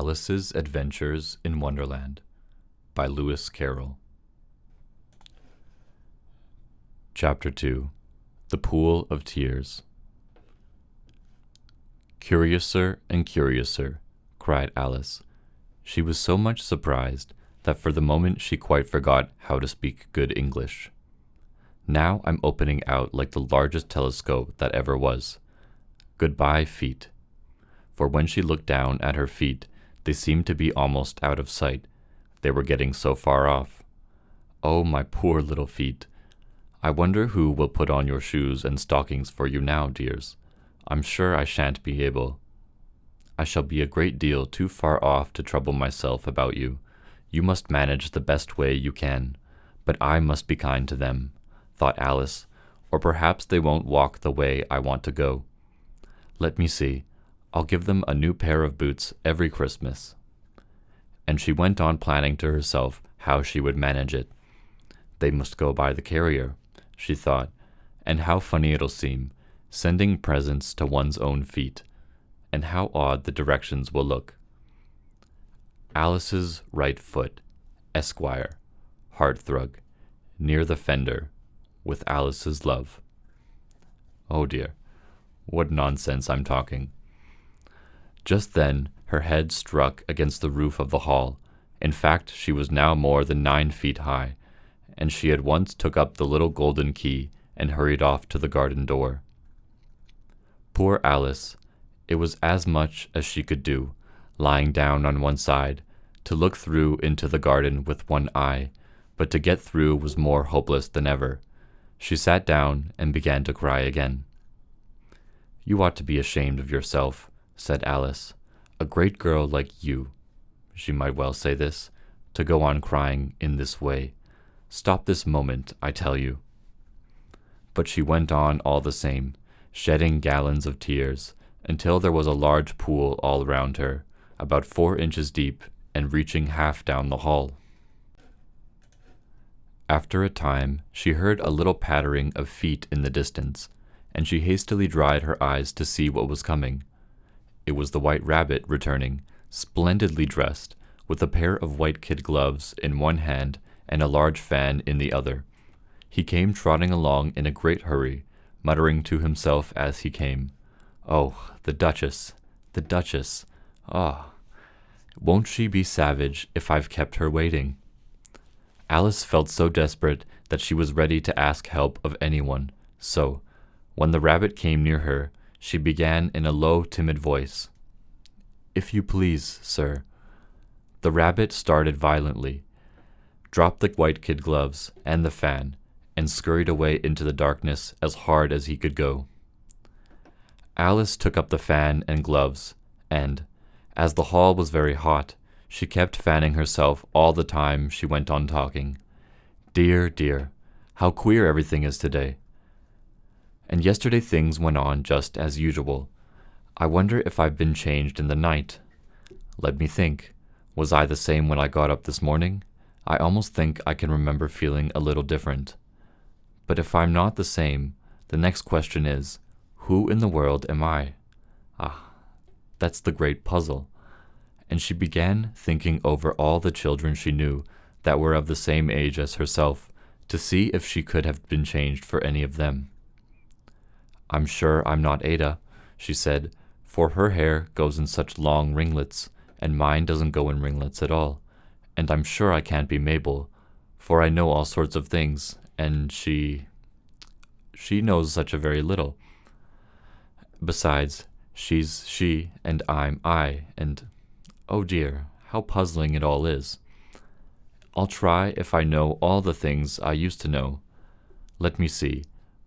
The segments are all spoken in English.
Alice's Adventures in Wonderland by Lewis Carroll. Chapter 2. The Pool of Tears. "Curiouser and curiouser," cried Alice. She was so much surprised that for the moment she quite forgot how to speak good English. "Now I'm opening out like the largest telescope that ever was. Goodbye, feet." For when she looked down at her feet, they seemed to be almost out of sight. They were getting so far off. "Oh, my poor little feet. I wonder who will put on your shoes and stockings for you now, dears. I'm sure I shan't be able. I shall be a great deal too far off to trouble myself about you. You must manage the best way you can, but I must be kind to them," thought Alice, "or perhaps they won't walk the way I want to go. Let me see. I'll give them a new pair of boots every Christmas." And she went on planning to herself how she would manage it. "They must go by the carrier," she thought, "and how funny it'll seem, sending presents to one's own feet, and how odd the directions will look. Alice's right foot, Esquire, Hearthrug, near the fender, with Alice's love." Oh dear, what nonsense I'm talking. Just then her head struck against the roof of the hall. In fact, she was now more than 9 feet high, and she at once took up the little golden key and hurried off to the garden door. Poor Alice! It was as much as she could do, lying down on one side, to look through into the garden with one eye, but to get through was more hopeless than ever. She sat down and began to cry again. "You ought to be ashamed of yourself," said Alice. "A great girl like you," she might well say this, "to go on crying in this way. Stop this moment, I tell you." But she went on all the same, shedding gallons of tears, until there was a large pool all round her, about 4 inches deep and reaching half down the hall. After a time, she heard a little pattering of feet in the distance, and she hastily dried her eyes to see what was coming. It was the White Rabbit returning, splendidly dressed, with a pair of white kid gloves in one hand and a large fan in the other. He came trotting along in a great hurry, muttering to himself as he came, "Oh, the Duchess, the Duchess! Ah, won't she be savage if I've kept her waiting?" Alice felt so desperate that she was ready to ask help of anyone, so, when the rabbit came near her, she began in a low, timid voice, "If you please, sir." The rabbit started violently, dropped the white kid gloves and the fan, and scurried away into the darkness as hard as he could go. Alice took up the fan and gloves, and, as the hall was very hot, she kept fanning herself all the time she went on talking. "Dear, dear, how queer everything is today. And yesterday things went on just as usual. I wonder if I've been changed in the night. Let me think. Was I the same when I got up this morning? I almost think I can remember feeling a little different. But if I'm not the same, the next question is, who in the world am I? Ah, that's the great puzzle." And she began thinking over all the children she knew that were of the same age as herself, to see if she could have been changed for any of them. "I'm sure I'm not Ada," she said, "for her hair goes in such long ringlets, and mine doesn't go in ringlets at all. And I'm sure I can't be Mabel, for I know all sorts of things, and she knows such a very little. Besides, she's she, and I'm I, and oh dear, how puzzling it all is. I'll try if I know all the things I used to know. Let me see.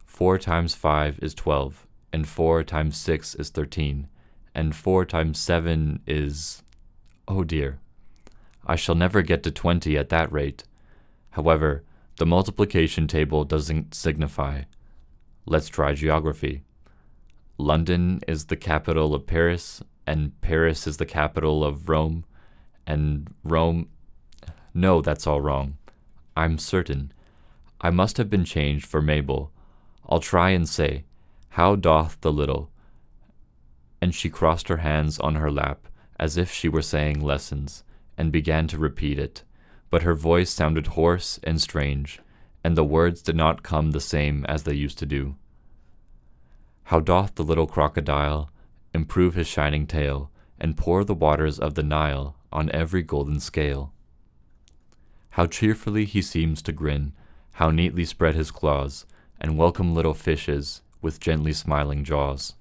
4 times 5 is 12, and 4 times 6 is 13, and 4 times 7 is... Oh dear, I shall never get to 20 at that rate. However, the multiplication table doesn't signify. Let's try geography. London is the capital of Paris, and Paris is the capital of Rome, and Rome... No, that's all wrong. I'm certain. I must have been changed for Mabel. I'll try and say, how doth the little..." And she crossed her hands on her lap as if she were saying lessons, and began to repeat it, but her voice sounded hoarse and strange, and the words did not come the same as they used to do. How doth the little crocodile improve his shining tail, and pour the waters of the Nile on every golden scale? How cheerfully he seems to grin, how neatly spread his claws, and welcome little fishes with gently smiling jaws.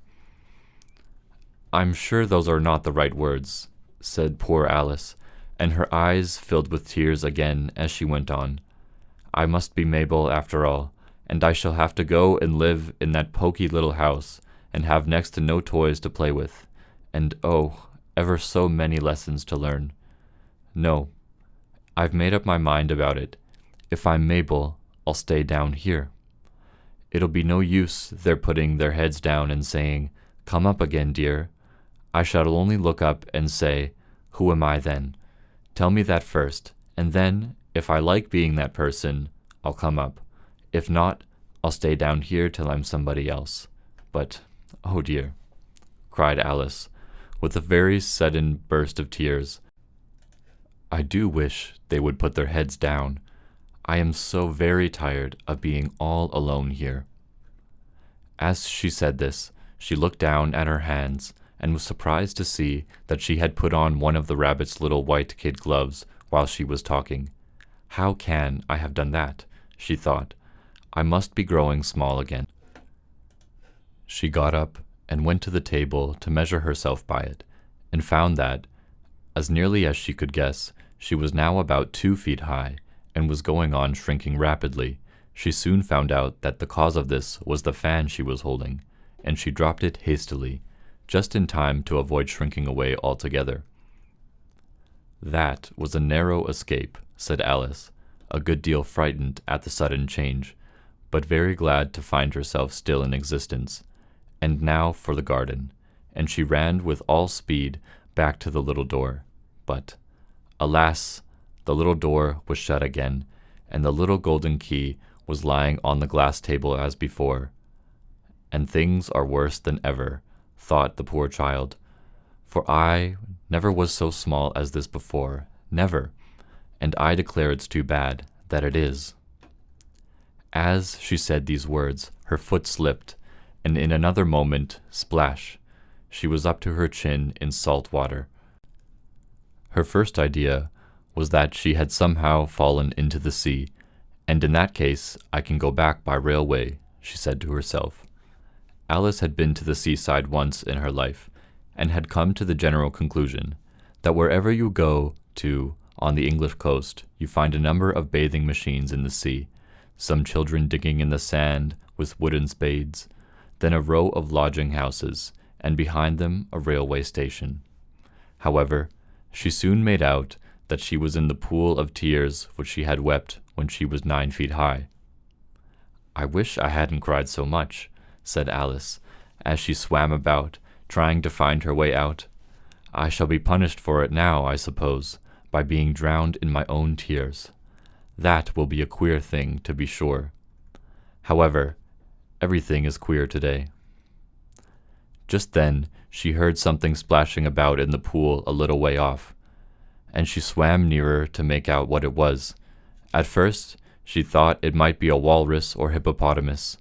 I'm sure those are not the right words, said poor Alice, and her eyes filled with tears again as she went on. I must be Mabel after all, and I shall have to go and live in that poky little house, and have next to no toys to play with, and oh, ever so many lessons to learn. No, I've made up my mind about it. If I'm Mabel, I'll stay down here. It'll be no use their putting their heads down and saying, "Come up again, dear." I shall only look up and say, "Who am I then? Tell me that first, and then, if I like being that person, I'll come up. If not, I'll stay down here till I'm somebody else." But, oh dear, cried Alice, with a very sudden burst of tears, I do wish they would put their heads down. I am so very tired of being all alone here. As she said this, she looked down at her hands, and was surprised to see that she had put on one of the rabbit's little white kid gloves while she was talking. How can I have done that? She thought. I must be growing small again. She got up and went to the table to measure herself by it, and found that, as nearly as she could guess, she was now about 2 feet high, and was going on shrinking rapidly. She soon found out that the cause of this was the fan she was holding, and she dropped it hastily, just in time to avoid shrinking away altogether. That was a narrow escape, said Alice, a good deal frightened at the sudden change, but very glad to find herself still in existence. And now for the garden, and she ran with all speed back to the little door. But, alas, the little door was shut again, and the little golden key was lying on the glass table as before. And things are worse than ever, thought the poor child, for I never was so small as this before, never, and I declare it's too bad that it is. As she said these words, her foot slipped, and in another moment, splash, she was up to her chin in salt water. Her first idea was that she had somehow fallen into the sea, and in that case I can go back by railway, she said to herself. Alice had been to the seaside once in her life, and had come to the general conclusion that wherever you go to on the English coast, you find a number of bathing machines in the sea, some children digging in the sand with wooden spades, then a row of lodging houses, and behind them a railway station. However, she soon made out that she was in the pool of tears which she had wept when she was 9 feet high. I wish I hadn't cried so much, said Alice, as she swam about, trying to find her way out. I shall be punished for it now, I suppose, by being drowned in my own tears. That will be a queer thing, to be sure. However, everything is queer today. Just then she heard something splashing about in the pool a little way off, and she swam nearer to make out what it was. At first she thought it might be a walrus or hippopotamus,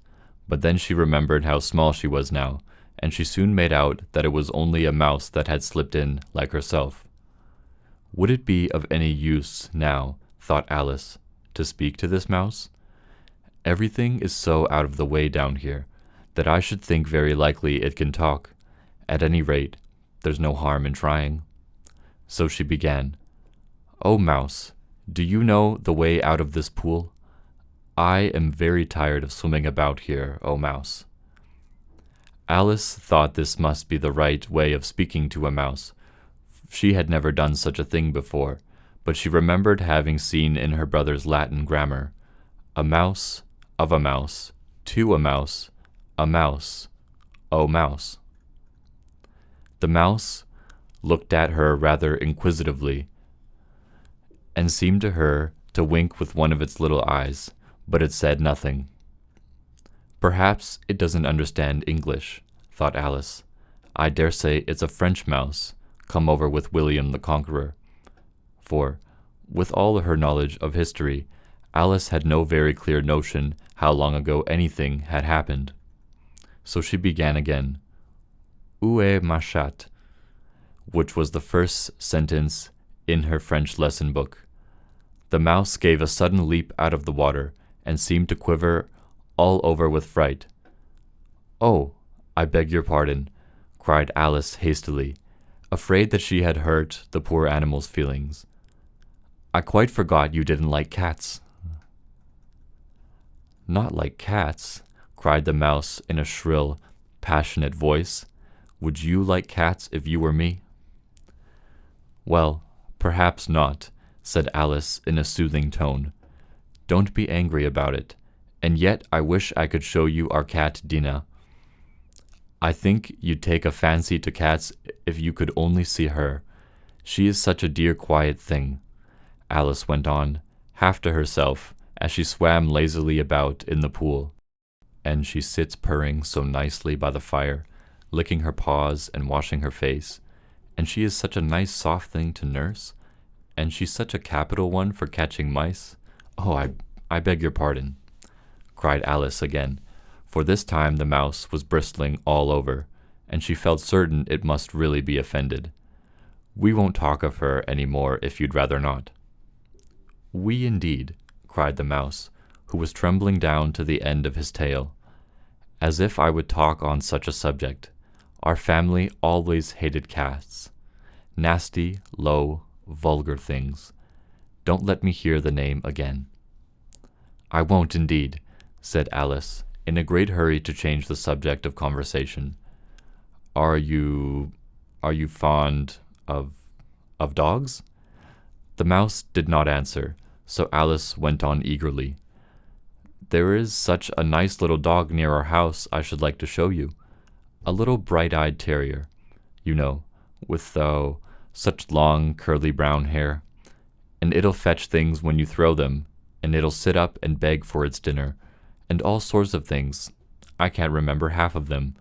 but then she remembered how small she was now, and she soon made out that it was only a mouse that had slipped in like herself. Would it be of any use now, thought Alice, to speak to this mouse? Everything is so out of the way down here that I should think very likely it can talk. At any rate, there's no harm in trying. So she began, "Oh, mouse, do you know the way out of this pool? I am very tired of swimming about here, oh mouse." Alice thought this must be the right way of speaking to a mouse. She had never done such a thing before, but she remembered having seen in her brother's Latin grammar, "A mouse, of a mouse, to a mouse, oh mouse." The mouse looked at her rather inquisitively, and seemed to her to wink with one of its little eyes, but it said nothing. Perhaps it doesn't understand English, thought Alice. I dare say it's a French mouse, come over with William the Conqueror. For, with all her knowledge of history, Alice had no very clear notion how long ago anything had happened. So she began again, Où est ma chatte? Which was the first sentence in her French lesson book. The mouse gave a sudden leap out of the water and seemed to quiver all over with fright. Oh, I beg your pardon, cried Alice hastily, afraid that she had hurt the poor animal's feelings. I quite forgot you didn't like cats. Not like cats, cried the mouse in a shrill, passionate voice. Would you like cats if you were me? Well, perhaps not, said Alice in a soothing tone. Don't be angry about it, and yet I wish I could show you our cat Dinah. I think you'd take a fancy to cats if you could only see her. She is such a dear quiet thing, Alice went on, half to herself, as she swam lazily about in the pool. And she sits purring so nicely by the fire, licking her paws and washing her face, and she is such a nice soft thing to nurse, and she's such a capital one for catching mice. Oh, I beg your pardon, cried Alice again, for this time the mouse was bristling all over, and she felt certain it must really be offended. We won't talk of her any more if you'd rather not. We indeed, cried the mouse, who was trembling down to the end of his tail. As if I would talk on such a subject. Our family always hated cats. Nasty, low, vulgar things. Don't let me hear the name again. I won't indeed, said Alice, in a great hurry to change the subject of conversation. Are you fond of dogs? The mouse did not answer, so Alice went on eagerly. There is such a nice little dog near our house I should like to show you. A little bright-eyed terrier, you know, with such long curly brown hair. And it'll fetch things when you throw them, and it'll sit up and beg for its dinner, and all sorts of things. I can't remember half of them.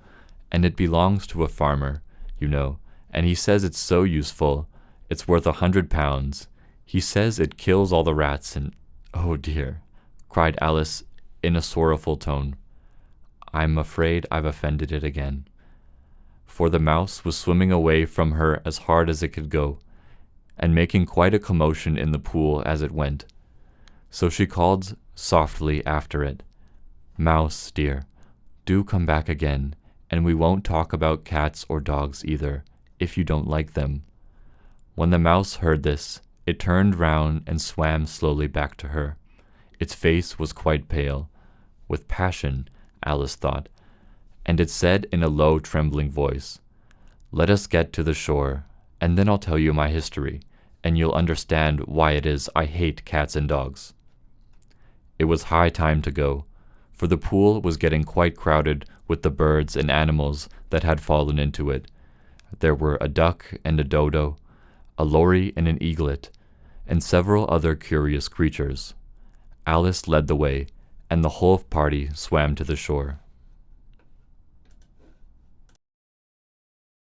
And it belongs to a farmer, you know, and he says it's so useful. It's worth £100. He says it kills all the rats and... Oh dear, cried Alice in a sorrowful tone. I'm afraid I've offended it again. For the mouse was swimming away from her as hard as it could go, and making quite a commotion in the pool as it went. So she called softly after it, Mouse, dear, do come back again, and we won't talk about cats or dogs either, if you don't like them. When the mouse heard this, it turned round and swam slowly back to her. Its face was quite pale, with passion, Alice thought, and it said in a low, trembling voice, Let us get to the shore, and then I'll tell you my history, and you'll understand why it is I hate cats and dogs. It was high time to go, for the pool was getting quite crowded with the birds and animals that had fallen into it. There were a duck and a dodo, a lory and an eaglet, and several other curious creatures. Alice led the way, and the whole party swam to the shore.